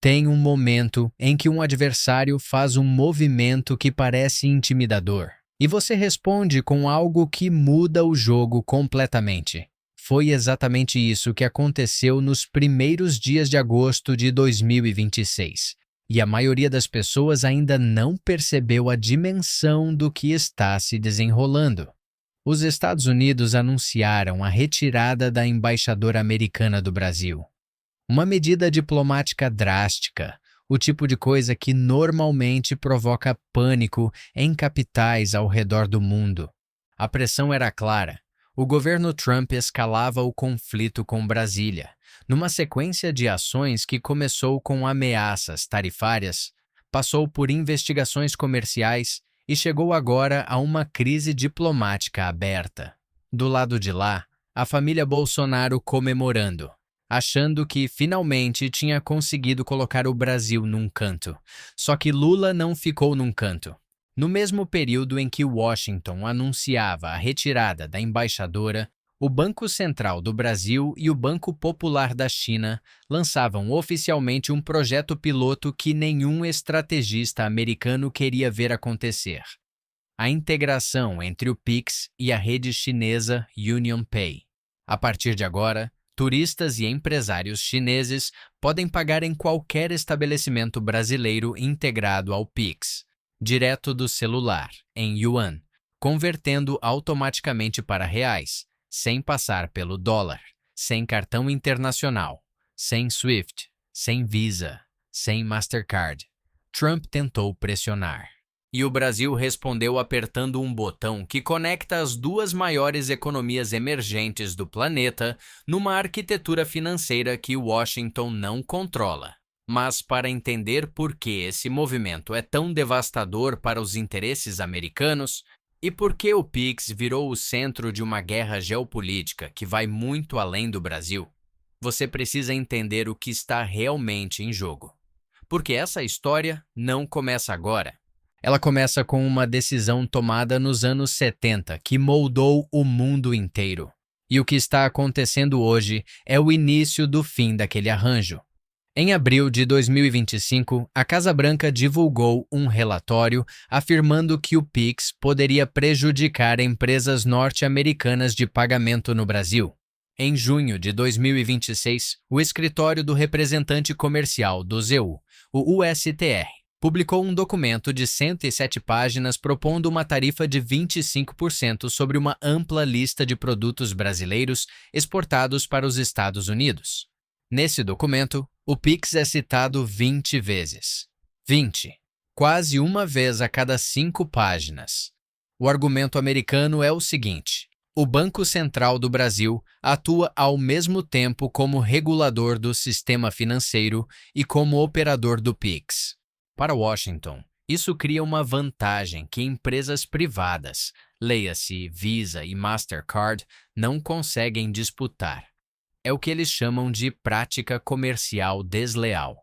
Tem um momento em que um adversário faz um movimento que parece intimidador, e você responde com algo que muda o jogo completamente. Foi exatamente isso que aconteceu nos primeiros dias de agosto de 2026, e a maioria das pessoas ainda não percebeu a dimensão do que está se desenrolando. Os Estados Unidos anunciaram a retirada da embaixadora americana do Brasil. Uma medida diplomática drástica, o tipo de coisa que normalmente provoca pânico em capitais ao redor do mundo. A pressão era clara. O governo Trump escalava o conflito com Brasília, numa sequência de ações que começou com ameaças tarifárias, passou por investigações comerciais e chegou agora a uma crise diplomática aberta. Do lado de lá, a família Bolsonaro comemorando, achando que finalmente tinha conseguido colocar o Brasil num canto. Só que Lula não ficou num canto. No mesmo período em que Washington anunciava a retirada da embaixadora, o Banco Central do Brasil e o Banco Popular da China lançavam oficialmente um projeto piloto que nenhum estrategista americano queria ver acontecer: a integração entre o Pix e a rede chinesa UnionPay. A partir de agora, turistas e empresários chineses podem pagar em qualquer estabelecimento brasileiro integrado ao Pix, direto do celular, em yuan, convertendo automaticamente para reais, sem passar pelo dólar, sem cartão internacional, sem SWIFT, sem Visa, sem Mastercard. Trump tentou pressionar. E o Brasil respondeu apertando um botão que conecta as duas maiores economias emergentes do planeta numa arquitetura financeira que Washington não controla. Mas para entender por que esse movimento é tão devastador para os interesses americanos e por que o Pix virou o centro de uma guerra geopolítica que vai muito além do Brasil, você precisa entender o que está realmente em jogo. Porque essa história não começa agora. Ela começa com uma decisão tomada nos anos 70 que moldou o mundo inteiro. E o que está acontecendo hoje é o início do fim daquele arranjo. Em abril de 2025, a Casa Branca divulgou um relatório afirmando que o Pix poderia prejudicar empresas norte-americanas de pagamento no Brasil. Em junho de 2026, o escritório do representante comercial do ZEU, o USTR, publicou um documento de 107 páginas propondo uma tarifa de 25% sobre uma ampla lista de produtos brasileiros exportados para os Estados Unidos. Nesse documento, o Pix é citado 20 vezes. 20. Quase uma vez a cada 5 páginas. O argumento americano é o seguinte: o Banco Central do Brasil atua ao mesmo tempo como regulador do sistema financeiro e como operador do Pix. Para Washington, isso cria uma vantagem que empresas privadas, leia-se Visa e Mastercard, não conseguem disputar. É o que eles chamam de prática comercial desleal.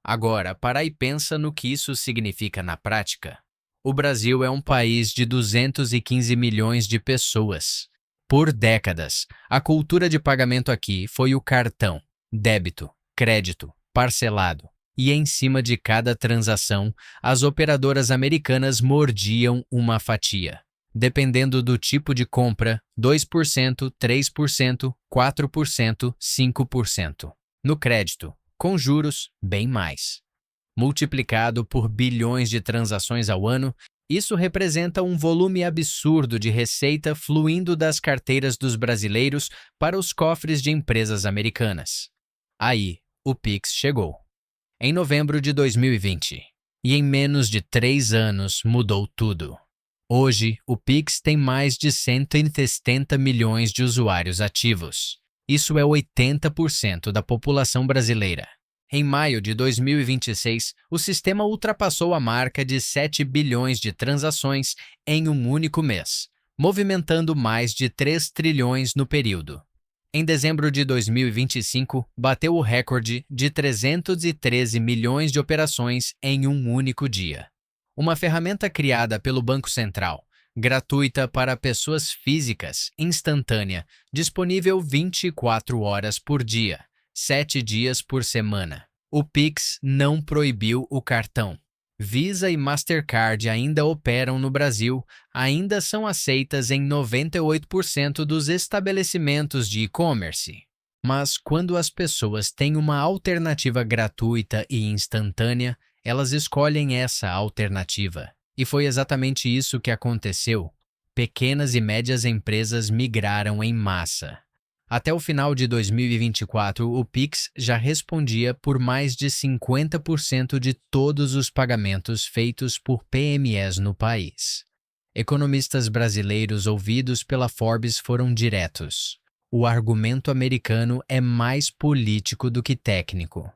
Agora, para e pensa no que isso significa na prática. O Brasil é um país de 215 milhões de pessoas. Por décadas, a cultura de pagamento aqui foi o cartão, débito, crédito, parcelado. E em cima de cada transação, as operadoras americanas mordiam uma fatia. Dependendo do tipo de compra, 2%, 3%, 4%, 5%. No crédito, com juros, bem mais. Multiplicado por bilhões de transações ao ano, isso representa um volume absurdo de receita fluindo das carteiras dos brasileiros para os cofres de empresas americanas. Aí, o Pix chegou. Em novembro de 2020. E em menos de 3 anos mudou tudo. Hoje, o Pix tem mais de 170 milhões de usuários ativos. Isso é 80% da população brasileira. Em maio de 2026, o sistema ultrapassou a marca de 7 bilhões de transações em um único mês, movimentando mais de 3 trilhões no período. Em dezembro de 2025, bateu o recorde de 313 milhões de operações em um único dia. Uma ferramenta criada pelo Banco Central, gratuita para pessoas físicas, instantânea, disponível 24 horas por dia, 7 dias por semana. O Pix não proibiu o cartão. Visa e Mastercard ainda operam no Brasil, ainda são aceitas em 98% dos estabelecimentos de e-commerce. Mas quando as pessoas têm uma alternativa gratuita e instantânea, elas escolhem essa alternativa. E foi exatamente isso que aconteceu. Pequenas e médias empresas migraram em massa. Até o final de 2024, o Pix já respondia por mais de 50% de todos os pagamentos feitos por PMEs no país. Economistas brasileiros ouvidos pela Forbes foram diretos. O argumento americano é mais político do que técnico.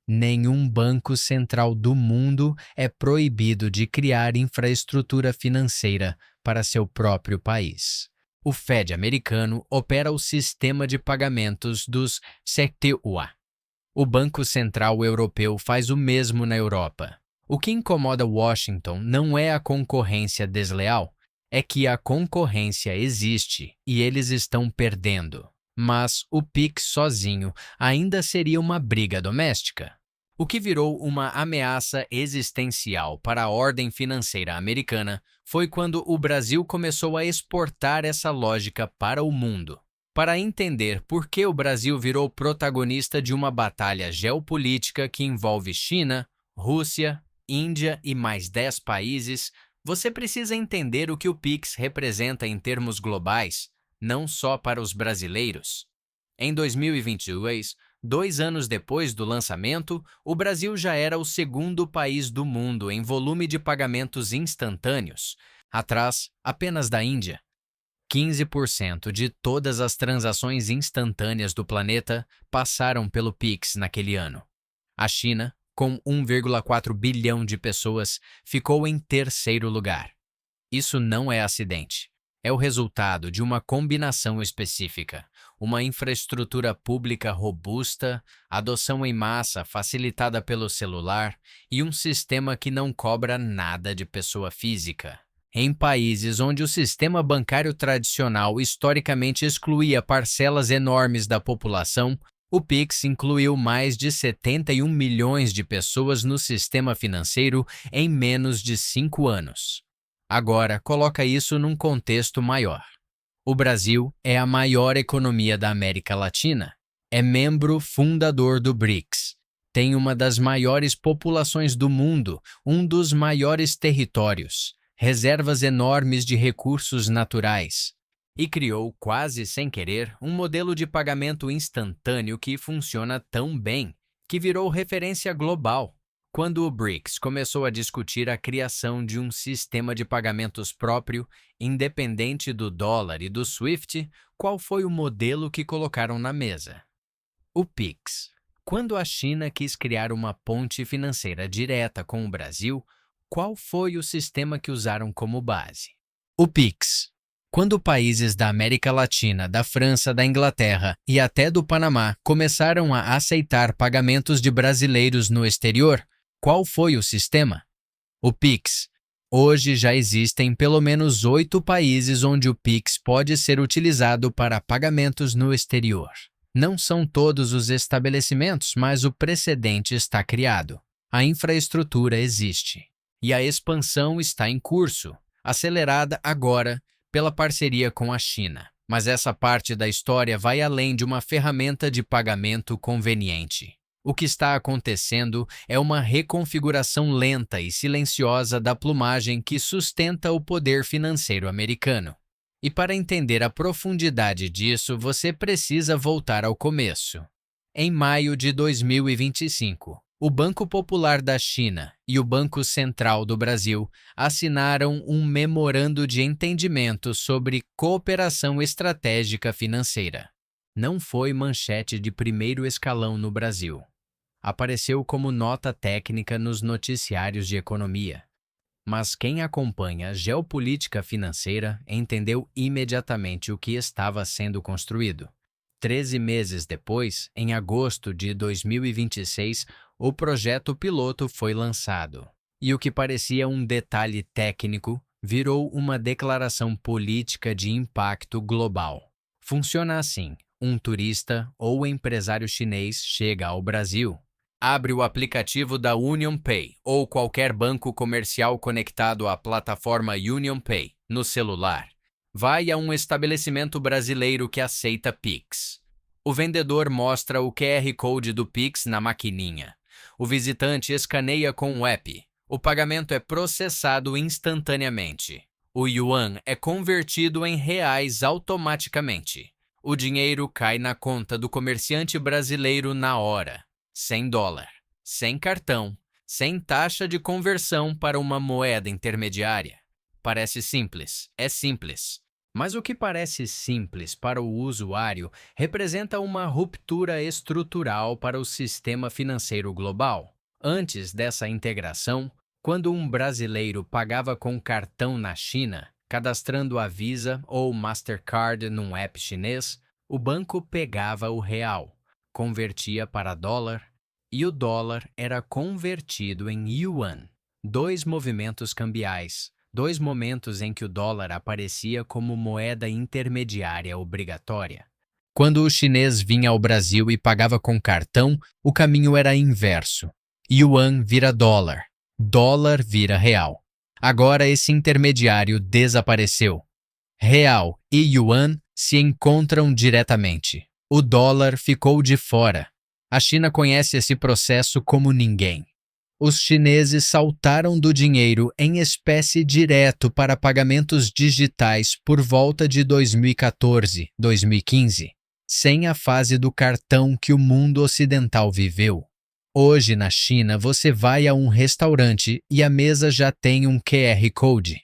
Nenhum banco central do mundo é proibido de criar infraestrutura financeira para seu próprio país. O Fed americano opera o sistema de pagamentos dos CTUA. O Banco Central Europeu faz o mesmo na Europa. O que incomoda Washington não é a concorrência desleal, é que a concorrência existe e eles estão perdendo. Mas o Pix sozinho ainda seria uma briga doméstica. O que virou uma ameaça existencial para a ordem financeira americana foi quando o Brasil começou a exportar essa lógica para o mundo. Para entender por que o Brasil virou protagonista de uma batalha geopolítica que envolve China, Rússia, Índia e mais 10 países, você precisa entender o que o Pix representa em termos globais, não só para os brasileiros. Em 2022, 2 anos depois do lançamento, o Brasil já era o segundo país do mundo em volume de pagamentos instantâneos, atrás apenas da Índia. 15% de todas as transações instantâneas do planeta passaram pelo Pix naquele ano. A China, com 1,4 bilhão de pessoas, ficou em terceiro lugar. Isso não é acidente. É o resultado de uma combinação específica, uma infraestrutura pública robusta, adoção em massa facilitada pelo celular e um sistema que não cobra nada de pessoa física. Em países onde o sistema bancário tradicional historicamente excluía parcelas enormes da população, o Pix incluiu mais de 71 milhões de pessoas no sistema financeiro em menos de 5 anos. Agora, coloca isso num contexto maior. O Brasil é a maior economia da América Latina. É membro fundador do BRICS. Tem uma das maiores populações do mundo, um dos maiores territórios, reservas enormes de recursos naturais. E criou, quase sem querer, um modelo de pagamento instantâneo que funciona tão bem, que virou referência global. Quando o BRICS começou a discutir a criação de um sistema de pagamentos próprio, independente do dólar e do SWIFT, qual foi o modelo que colocaram na mesa? O Pix. Quando a China quis criar uma ponte financeira direta com o Brasil, qual foi o sistema que usaram como base? O Pix. Quando países da América Latina, da França, da Inglaterra e até do Panamá começaram a aceitar pagamentos de brasileiros no exterior, qual foi o sistema? O Pix. Hoje já existem pelo menos 8 países onde o Pix pode ser utilizado para pagamentos no exterior. Não são todos os estabelecimentos, mas o precedente está criado. A infraestrutura existe. E a expansão está em curso, acelerada agora pela parceria com a China. Mas essa parte da história vai além de uma ferramenta de pagamento conveniente. O que está acontecendo é uma reconfiguração lenta e silenciosa da plumagem que sustenta o poder financeiro americano. E para entender a profundidade disso, você precisa voltar ao começo. Em maio de 2025, o Banco Popular da China e o Banco Central do Brasil assinaram um memorando de entendimento sobre cooperação estratégica financeira. Não foi manchete de primeiro escalão no Brasil. Apareceu como nota técnica nos noticiários de economia. Mas quem acompanha a geopolítica financeira entendeu imediatamente o que estava sendo construído. 13 meses depois, em agosto de 2026, o projeto piloto foi lançado. E o que parecia um detalhe técnico virou uma declaração política de impacto global. Funciona assim: um turista ou empresário chinês chega ao Brasil. Abre o aplicativo da UnionPay ou qualquer banco comercial conectado à plataforma UnionPay no celular. Vai a um estabelecimento brasileiro que aceita Pix. O vendedor mostra o QR Code do Pix na maquininha. O visitante escaneia com o app. O pagamento é processado instantaneamente. O yuan é convertido em reais automaticamente. O dinheiro cai na conta do comerciante brasileiro na hora. Sem dólar, sem cartão, sem taxa de conversão para uma moeda intermediária. Parece simples, é simples. Mas o que parece simples para o usuário representa uma ruptura estrutural para o sistema financeiro global. Antes dessa integração, quando um brasileiro pagava com cartão na China, cadastrando a Visa ou Mastercard num app chinês, o banco pegava o real, convertia para dólar e o dólar era convertido em yuan. Dois movimentos cambiais, dois momentos em que o dólar aparecia como moeda intermediária obrigatória. Quando o chinês vinha ao Brasil e pagava com cartão, o caminho era inverso. Yuan vira dólar, dólar vira real. Agora esse intermediário desapareceu. Real e yuan se encontram diretamente. O dólar ficou de fora. A China conhece esse processo como ninguém. Os chineses saltaram do dinheiro em espécie direto para pagamentos digitais por volta de 2014, 2015, sem a fase do cartão que o mundo ocidental viveu. Hoje, na China, você vai a um restaurante e a mesa já tem um QR Code.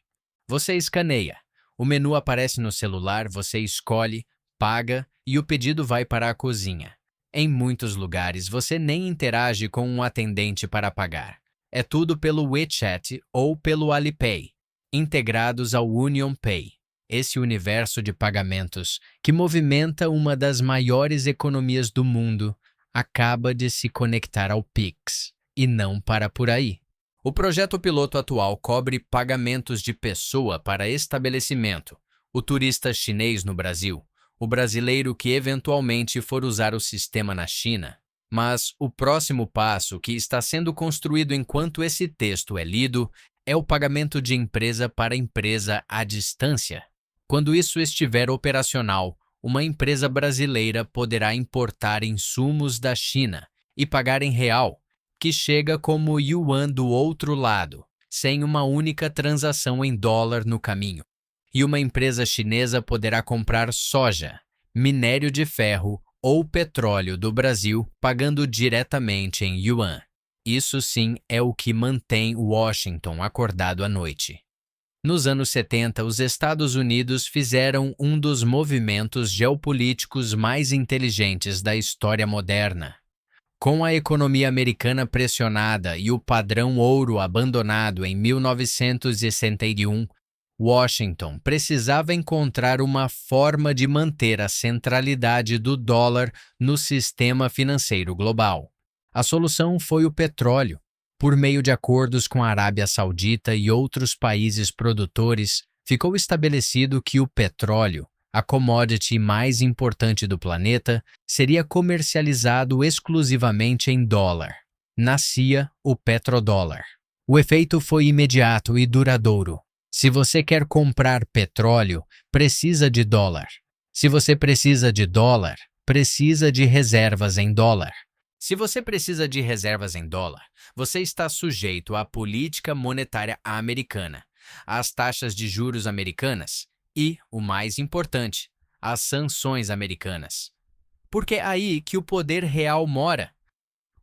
Você escaneia. O menu aparece no celular, você escolhe, paga e o pedido vai para a cozinha. Em muitos lugares, você nem interage com um atendente para pagar. É tudo pelo WeChat ou pelo Alipay, integrados ao UnionPay. Esse universo de pagamentos, que movimenta uma das maiores economias do mundo, acaba de se conectar ao Pix, e não para por aí. O projeto piloto atual cobre pagamentos de pessoa para estabelecimento, o turista chinês no Brasil, o brasileiro que eventualmente for usar o sistema na China. Mas o próximo passo que está sendo construído enquanto esse texto é lido é o pagamento de empresa para empresa à distância. Quando isso estiver operacional, uma empresa brasileira poderá importar insumos da China e pagar em real, que chega como yuan do outro lado, sem uma única transação em dólar no caminho. E uma empresa chinesa poderá comprar soja, minério de ferro ou petróleo do Brasil pagando diretamente em yuan. Isso sim é o que mantém Washington acordado à noite. Nos anos 70, os Estados Unidos fizeram um dos movimentos geopolíticos mais inteligentes da história moderna. Com a economia americana pressionada e o padrão ouro abandonado em 1961, Washington precisava encontrar uma forma de manter a centralidade do dólar no sistema financeiro global. A solução foi o petróleo. Por meio de acordos com a Arábia Saudita e outros países produtores, ficou estabelecido que o petróleo, a commodity mais importante do planeta, seria comercializado exclusivamente em dólar. Nascia o petrodólar. O efeito foi imediato e duradouro. Se você quer comprar petróleo, precisa de dólar. Se você precisa de dólar, precisa de reservas em dólar. Se você precisa de reservas em dólar, você está sujeito à política monetária americana, às taxas de juros americanas e, o mais importante, às sanções americanas. Porque é aí que o poder real mora.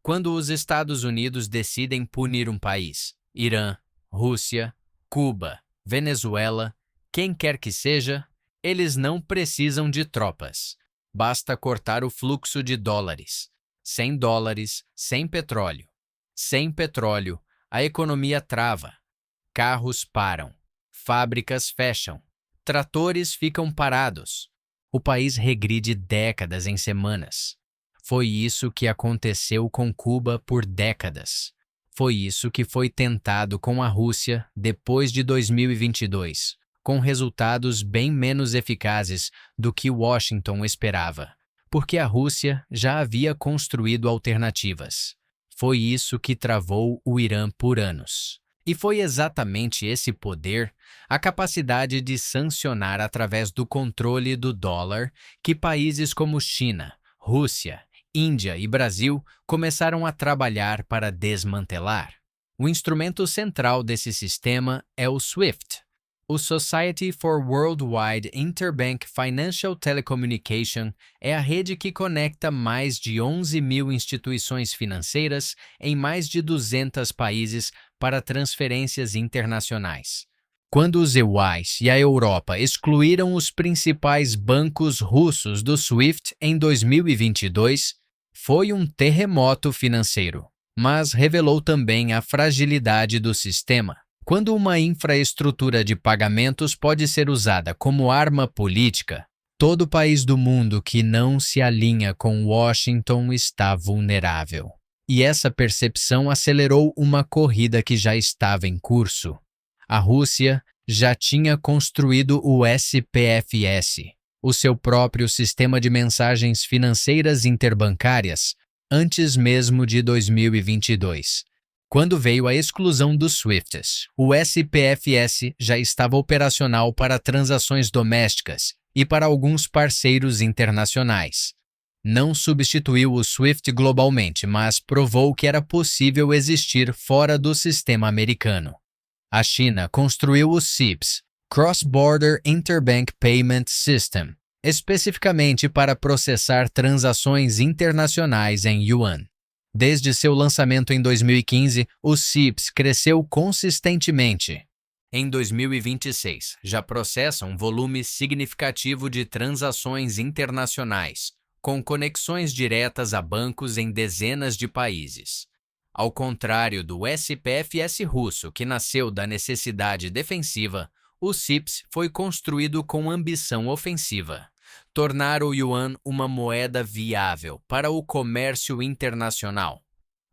Quando os Estados Unidos decidem punir um país, Irã, Rússia, Cuba, Venezuela, quem quer que seja, eles não precisam de tropas. Basta cortar o fluxo de dólares. Sem dólares, sem petróleo. Sem petróleo, a economia trava. Carros param. Fábricas fecham. Tratores ficam parados. O país regride décadas em semanas. Foi isso que aconteceu com Cuba por décadas. Foi isso que foi tentado com a Rússia depois de 2022, com resultados bem menos eficazes do que Washington esperava, porque a Rússia já havia construído alternativas. Foi isso que travou o Irã por anos. E foi exatamente esse poder, a capacidade de sancionar através do controle do dólar, que países como China, Rússia, Índia e Brasil começaram a trabalhar para desmantelar. O instrumento central desse sistema é o SWIFT, o Society for Worldwide Interbank Financial Telecommunication é a rede que conecta mais de 11 mil instituições financeiras em mais de 200 países para transferências internacionais. Quando os EUAs e a Europa excluíram os principais bancos russos do SWIFT em 2022, foi um terremoto financeiro, mas revelou também a fragilidade do sistema. Quando uma infraestrutura de pagamentos pode ser usada como arma política, todo país do mundo que não se alinha com Washington está vulnerável. E essa percepção acelerou uma corrida que já estava em curso. A Rússia já tinha construído o SPFS, o seu próprio sistema de mensagens financeiras interbancárias, antes mesmo de 2022. Quando veio a exclusão dos SWIFTs, o SPFS já estava operacional para transações domésticas e para alguns parceiros internacionais. Não substituiu o SWIFT globalmente, mas provou que era possível existir fora do sistema americano. A China construiu o CIPS, Cross-Border Interbank Payment System, especificamente para processar transações internacionais em yuan. Desde seu lançamento em 2015, o CIPS cresceu consistentemente. Em 2026, já processa um volume significativo de transações internacionais, com conexões diretas a bancos em dezenas de países. Ao contrário do SPFS russo, que nasceu da necessidade defensiva, o CIPS foi construído com ambição ofensiva. Tornar o yuan uma moeda viável para o comércio internacional.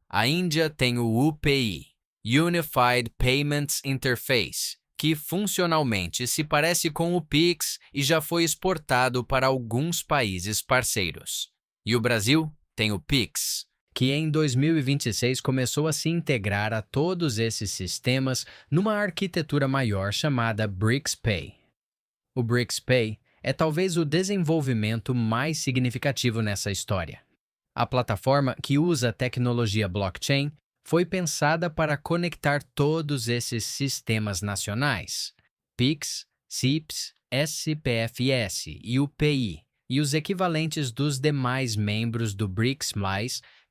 A Índia tem o UPI, Unified Payments Interface, que funcionalmente se parece com o Pix e já foi exportado para alguns países parceiros. E o Brasil tem o Pix, que em 2026 começou a se integrar a todos esses sistemas numa arquitetura maior chamada BRICS-Pay. O BRICS-Pay é talvez o desenvolvimento mais significativo nessa história. A plataforma, que usa tecnologia blockchain, foi pensada para conectar todos esses sistemas nacionais, PIX, CIPS, SPFS e UPI, e os equivalentes dos demais membros do BRICS+,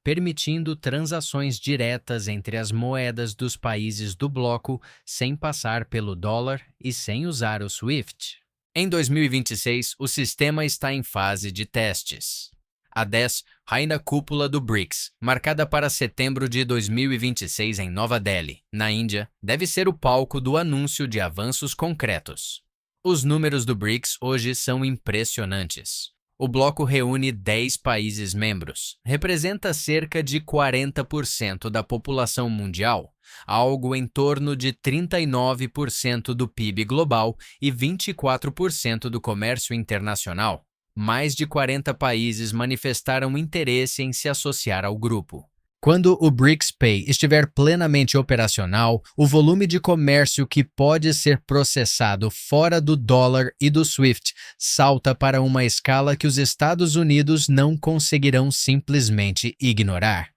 permitindo transações diretas entre as moedas dos países do bloco sem passar pelo dólar e sem usar o SWIFT. Em 2026, o sistema está em fase de testes. A 10, rainha cúpula do BRICS, marcada para setembro de 2026 em Nova Delhi, na Índia, deve ser o palco do anúncio de avanços concretos. Os números do BRICS hoje são impressionantes. O bloco reúne 10 países membros, representa cerca de 40% da população mundial, algo em torno de 39% do PIB global e 24% do comércio internacional. Mais de 40 países manifestaram interesse em se associar ao grupo. Quando o BRICS-Pay estiver plenamente operacional, o volume de comércio que pode ser processado fora do dólar e do SWIFT salta para uma escala que os Estados Unidos não conseguirão simplesmente ignorar.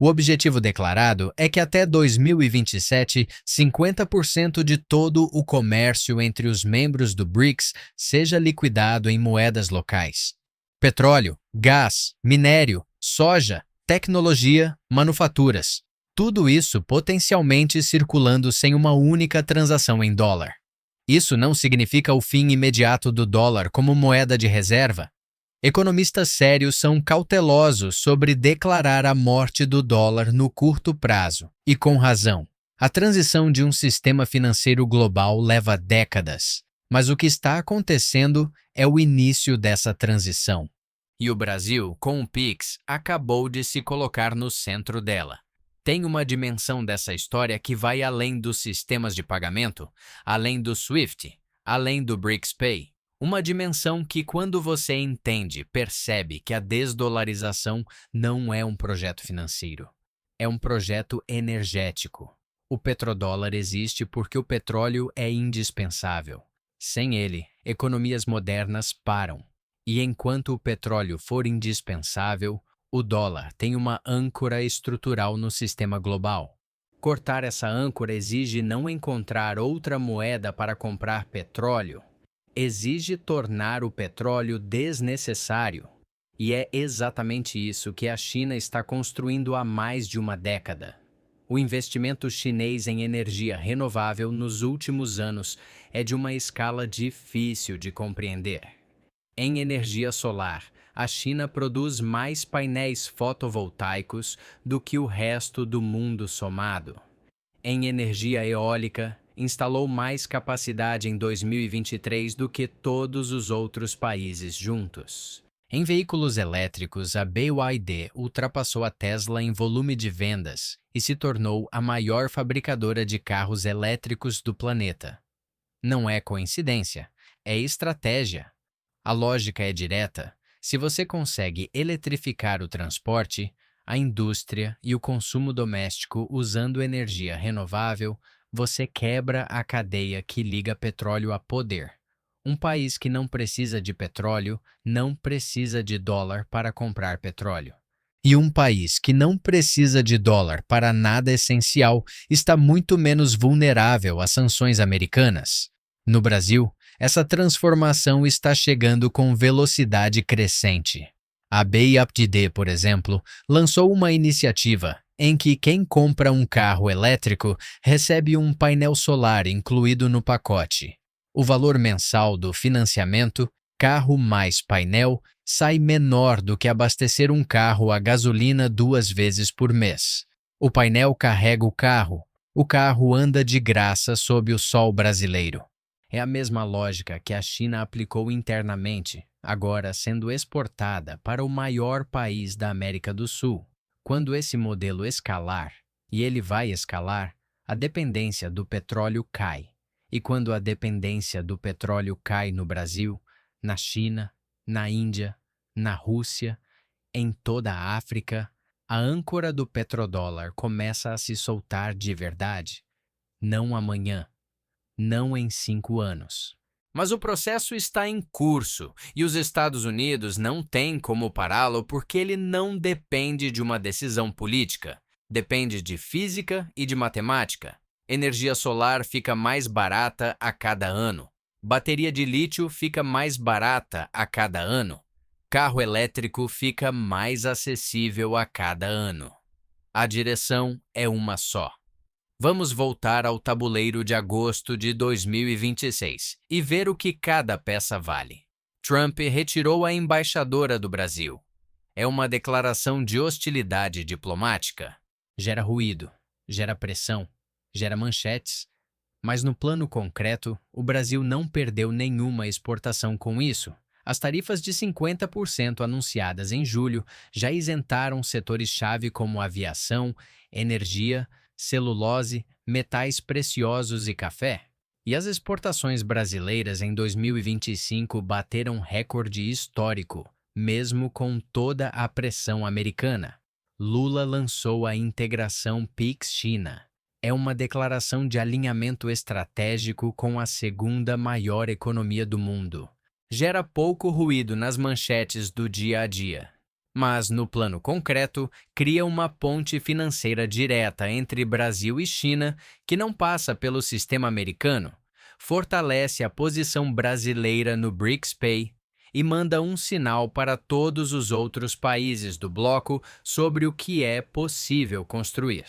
O objetivo declarado é que até 2027, 50% de todo o comércio entre os membros do BRICS seja liquidado em moedas locais. Petróleo, gás, minério, soja, tecnologia, manufaturas. Tudo isso potencialmente circulando sem uma única transação em dólar. Isso não significa o fim imediato do dólar como moeda de reserva. Economistas sérios são cautelosos sobre declarar a morte do dólar no curto prazo, e com razão. A transição de um sistema financeiro global leva décadas, mas o que está acontecendo é o início dessa transição. E o Brasil, com o Pix, acabou de se colocar no centro dela. Tem uma dimensão dessa história que vai além dos sistemas de pagamento, além do SWIFT, além do BRICS-Pay. Uma dimensão que, quando você entende, percebe que a desdolarização não é um projeto financeiro. É um projeto energético. O petrodólar existe porque o petróleo é indispensável. Sem ele, economias modernas param. E enquanto o petróleo for indispensável, o dólar tem uma âncora estrutural no sistema global. Cortar essa âncora exige não encontrar outra moeda para comprar petróleo, exige tornar o petróleo desnecessário. E é exatamente isso que a China está construindo há mais de uma década. O investimento chinês em energia renovável nos últimos anos é de uma escala difícil de compreender. Em energia solar, a China produz mais painéis fotovoltaicos do que o resto do mundo somado. Em energia eólica, instalou mais capacidade em 2023 do que todos os outros países juntos. Em veículos elétricos, a BYD ultrapassou a Tesla em volume de vendas e se tornou a maior fabricadora de carros elétricos do planeta. Não é coincidência, é estratégia. A lógica é direta. Se você consegue eletrificar o transporte, a indústria e o consumo doméstico usando energia renovável, você quebra a cadeia que liga petróleo a poder. Um país que não precisa de petróleo não precisa de dólar para comprar petróleo. E um país que não precisa de dólar para nada essencial está muito menos vulnerável às sanções americanas. No Brasil, essa transformação está chegando com velocidade crescente. A BYD, por exemplo, lançou uma iniciativa em que quem compra um carro elétrico recebe um painel solar incluído no pacote. O valor mensal do financiamento, carro mais painel, sai menor do que abastecer um carro a gasolina 2 vezes por mês. O painel carrega o carro anda de graça sob o sol brasileiro. É a mesma lógica que a China aplicou internamente, agora sendo exportada para o maior país da América do Sul. Quando esse modelo escalar, e ele vai escalar, a dependência do petróleo cai. E quando a dependência do petróleo cai no Brasil, na China, na Índia, na Rússia, em toda a África, a âncora do petrodólar começa a se soltar de verdade. Não amanhã, não em 5 anos. Mas o processo está em curso e os Estados Unidos não têm como pará-lo porque ele não depende de uma decisão política. Depende de física e de matemática. Energia solar fica mais barata a cada ano. Bateria de lítio fica mais barata a cada ano. Carro elétrico fica mais acessível a cada ano. A direção é uma só. Vamos voltar ao tabuleiro de agosto de 2026 e ver o que cada peça vale. Trump retirou a embaixadora do Brasil. É uma declaração de hostilidade diplomática. Gera ruído, gera pressão, gera manchetes. Mas no plano concreto, o Brasil não perdeu nenhuma exportação com isso. As tarifas de 50% anunciadas em julho já isentaram setores-chave como aviação, energia, celulose, metais preciosos e café. E as exportações brasileiras em 2025 bateram recorde histórico, mesmo com toda a pressão americana. Lula lançou a integração PIX-China. É uma declaração de alinhamento estratégico com a segunda maior economia do mundo. Gera pouco ruído nas manchetes do dia a dia. Mas, no plano concreto, cria uma ponte financeira direta entre Brasil e China que não passa pelo sistema americano, fortalece a posição brasileira no BRICS Pay e manda um sinal para todos os outros países do bloco sobre o que é possível construir.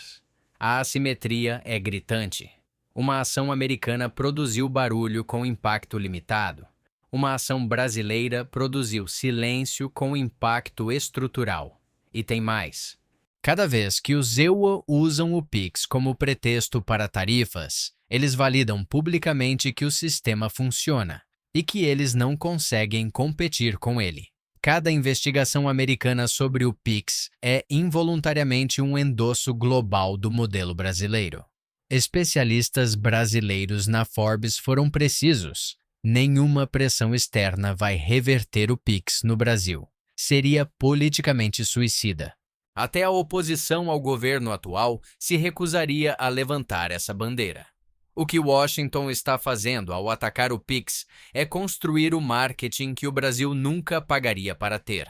A assimetria é gritante. Uma ação americana produziu barulho com impacto limitado. Uma ação brasileira produziu silêncio com impacto estrutural. E tem mais. Cada vez que os EUA usam o PIX como pretexto para tarifas, eles validam publicamente que o sistema funciona e que eles não conseguem competir com ele. Cada investigação americana sobre o PIX é involuntariamente um endosso global do modelo brasileiro. Especialistas brasileiros na Forbes foram precisos. Nenhuma pressão externa vai reverter o PIX no Brasil. Seria politicamente suicida. Até a oposição ao governo atual se recusaria a levantar essa bandeira. O que Washington está fazendo ao atacar o Pix é construir o marketing que o Brasil nunca pagaria para ter.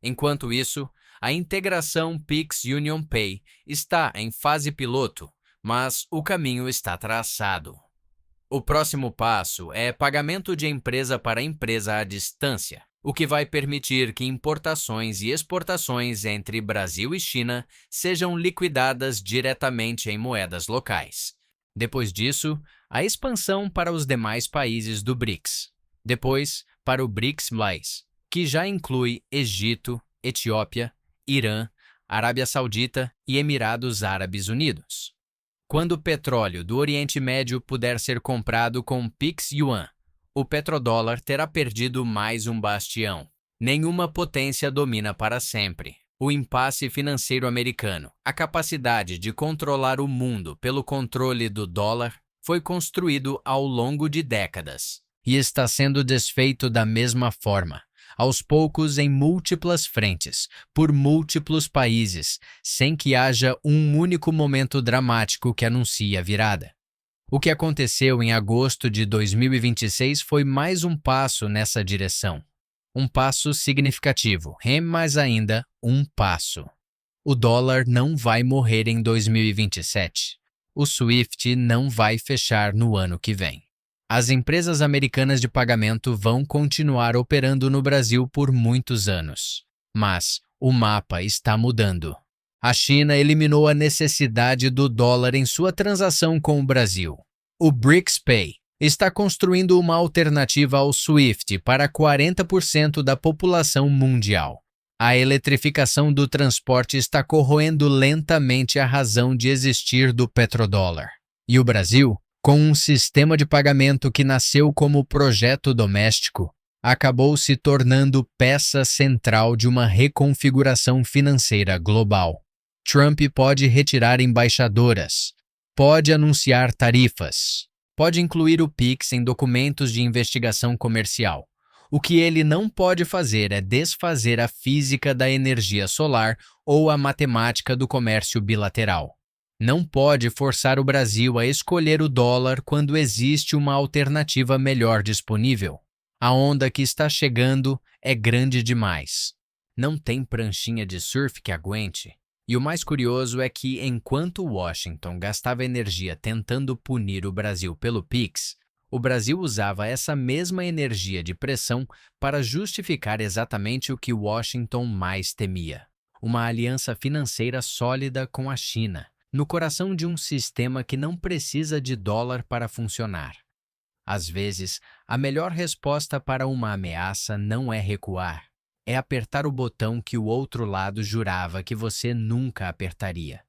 Enquanto isso, a integração Pix Union Pay está em fase piloto, mas o caminho está traçado. O próximo passo é pagamento de empresa para empresa à distância, o que vai permitir que importações e exportações entre Brasil e China sejam liquidadas diretamente em moedas locais. Depois disso, a expansão para os demais países do BRICS. Depois, para o BRICS+, que já inclui Egito, Etiópia, Irã, Arábia Saudita e Emirados Árabes Unidos. Quando o petróleo do Oriente Médio puder ser comprado com Pix Yuan, o petrodólar terá perdido mais um bastião. Nenhuma potência domina para sempre. O impasse financeiro americano, a capacidade de controlar o mundo pelo controle do dólar, foi construído ao longo de décadas e está sendo desfeito da mesma forma, aos poucos em múltiplas frentes, por múltiplos países, sem que haja um único momento dramático que anuncie a virada. O que aconteceu em agosto de 2026 foi mais um passo nessa direção. Um passo significativo, mas ainda um passo. O dólar não vai morrer em 2027. O SWIFT não vai fechar no ano que vem. As empresas americanas de pagamento vão continuar operando no Brasil por muitos anos. Mas o mapa está mudando. A China eliminou a necessidade do dólar em sua transação com o Brasil. O BRICS Pay está construindo uma alternativa ao SWIFT para 40% da população mundial. A eletrificação do transporte está corroendo lentamente a razão de existir do petrodólar. E o Brasil, com um sistema de pagamento que nasceu como projeto doméstico, acabou se tornando peça central de uma reconfiguração financeira global. Trump pode retirar embaixadoras, pode anunciar tarifas, pode incluir o Pix em documentos de investigação comercial. O que ele não pode fazer é desfazer a física da energia solar ou a matemática do comércio bilateral. Não pode forçar o Brasil a escolher o dólar quando existe uma alternativa melhor disponível. A onda que está chegando é grande demais. Não tem pranchinha de surf que aguente. E o mais curioso é que, enquanto Washington gastava energia tentando punir o Brasil pelo Pix, o Brasil usava essa mesma energia de pressão para justificar exatamente o que Washington mais temia: uma aliança financeira sólida com a China, no coração de um sistema que não precisa de dólar para funcionar. Às vezes, a melhor resposta para uma ameaça não é recuar, é apertar o botão que o outro lado jurava que você nunca apertaria.